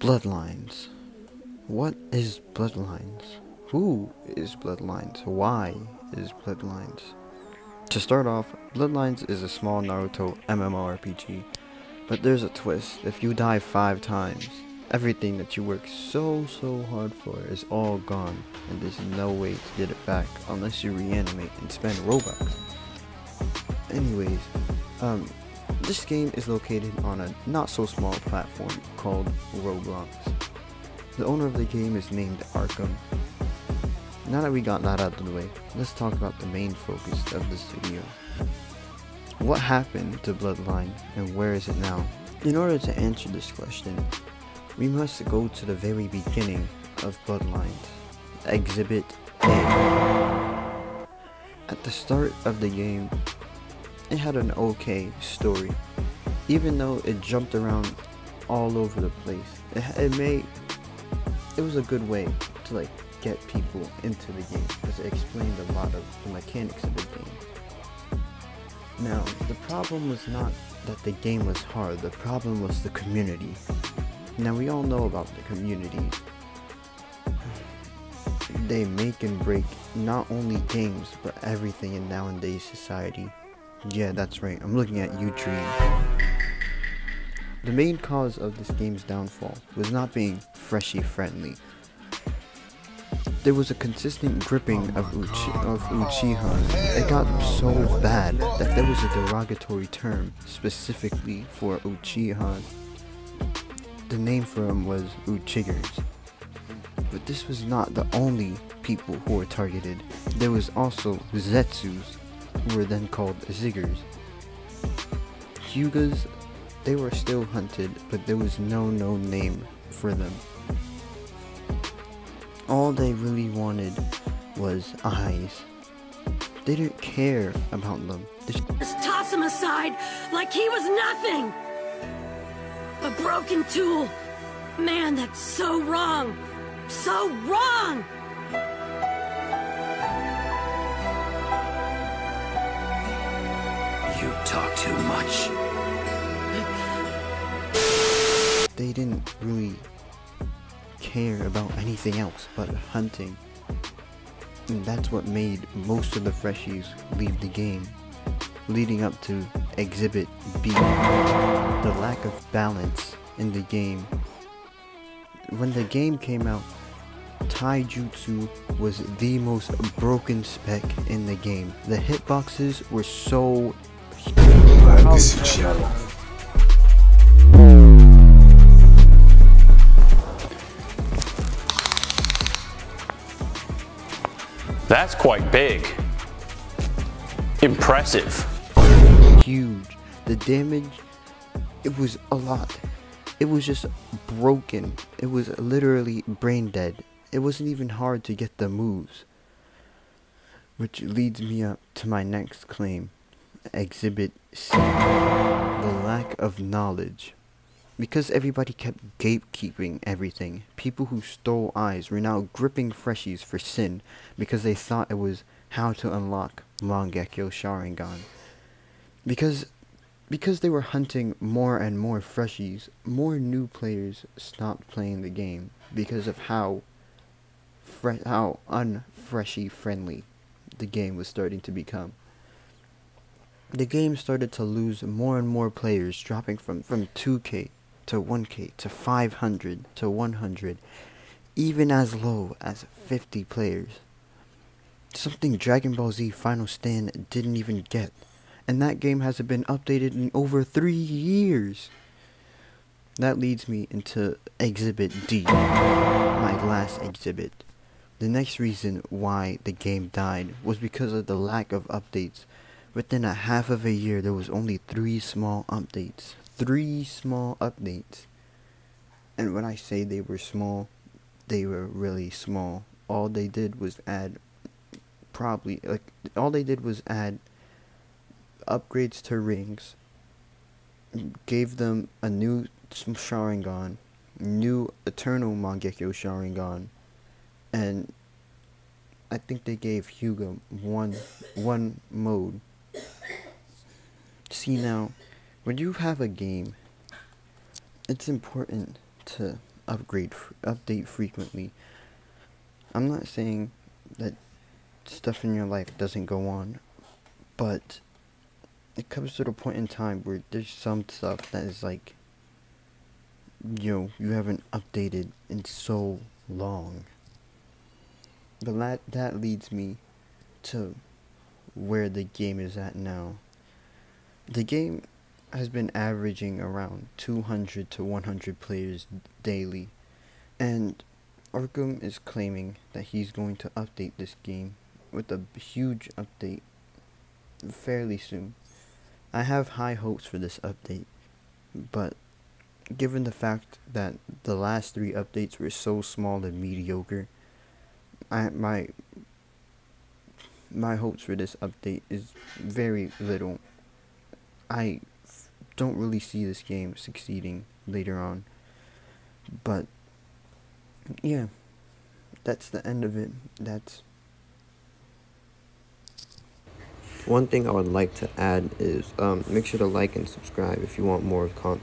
Bloodlines. What is Bloodlines? Who is Bloodlines? Why is Bloodlines? To start off, Bloodlines is a small Naruto MMORPG, but there's a twist. If you die 5 times, everything that you worked so hard for is all gone, and there's no way to get it back unless you reanimate and spend Robux. Anyways, this game is located on a not so small platform called Roblox. The owner of the game is named Arkham. Now that we got that out of the way, let's talk about the main focus of this video. What happened to Bloodline and where is it now? In order to answer this question, we must go to the very beginning of Bloodlines, Exhibit A. At the start of the game, it had an okay story, even though it jumped around all over the place. It was a good way to get people into the game because it explained a lot of the mechanics of the game. Now, the problem was not that the game was hard, the problem was the community. Now, we all know about the community. They make and break not only games, but everything in nowadays society. Yeah, that's right, I'm looking at you, Dream. The main cause of this game's downfall was not being Freshie friendly. There was a consistent gripping of Uchihas. It got so bad that there was a derogatory term specifically for Uchihas. The name for them was Uchigers. But this was not the only people who were targeted. There was also Zetsus, who were then called Ziggers. Hyugas, they were still hunted, but there was no name for them. All they really wanted was eyes. They didn't care about them. Just toss him aside like he was nothing! A broken tool! Man, that's so wrong! So wrong! You talk too much. They didn't really care about anything else but hunting. And that's what made most of the freshies leave the game, leading up to Exhibit B, the lack of balance in the game. When the game came out, Taijutsu was the most broken spec in the game. The hitboxes were so That's quite big. Impressive. huge. The damage, it was a lot. It was just broken. It was literally brain dead. It wasn't even hard to get the moves. Which leads me up to my next claim. Exhibit C. The lack of knowledge. Because everybody kept gatekeeping everything, people who stole eyes were now gripping freshies for sin because they thought it was how to unlock Mangekyo Sharingan. Because they were hunting more and more freshies, more new players stopped playing the game because of how unfreshie friendly the game was starting to become. The game started to lose more and more players, dropping from 2k to 1k to 500 to 100, even as low as 50 players. Something Dragon Ball Z Final Stand didn't even get, and that game hasn't been updated in over 3 years. That leads me into Exhibit D, my last exhibit. The next reason why the game died was because of the lack of updates. Within a half of a year, there was only 3 small updates. 3 small updates. And when I say they were small, they were really small. All they did was add upgrades to rings, gave them a new Sharingan, new Eternal Mangekyo Sharingan, and I think they gave Hyuga one mode. See, now, when you have a game, it's important to update frequently. I'm not saying that stuff in your life doesn't go on, but it comes to the point in time where there's some stuff that is like, you haven't updated in so long. But that leads me to where the game is at now. The game has been averaging around 200 to 100 players daily, and Arkham is claiming that he's going to update this game with a huge update fairly soon. I have high hopes for this update, but given the fact that the last 3 updates were so small and mediocre, my hopes for this update is very little. I don't really see this game succeeding later on. But yeah, that's the end of it. That's one thing I would like to add is make sure to like and subscribe if you want more content.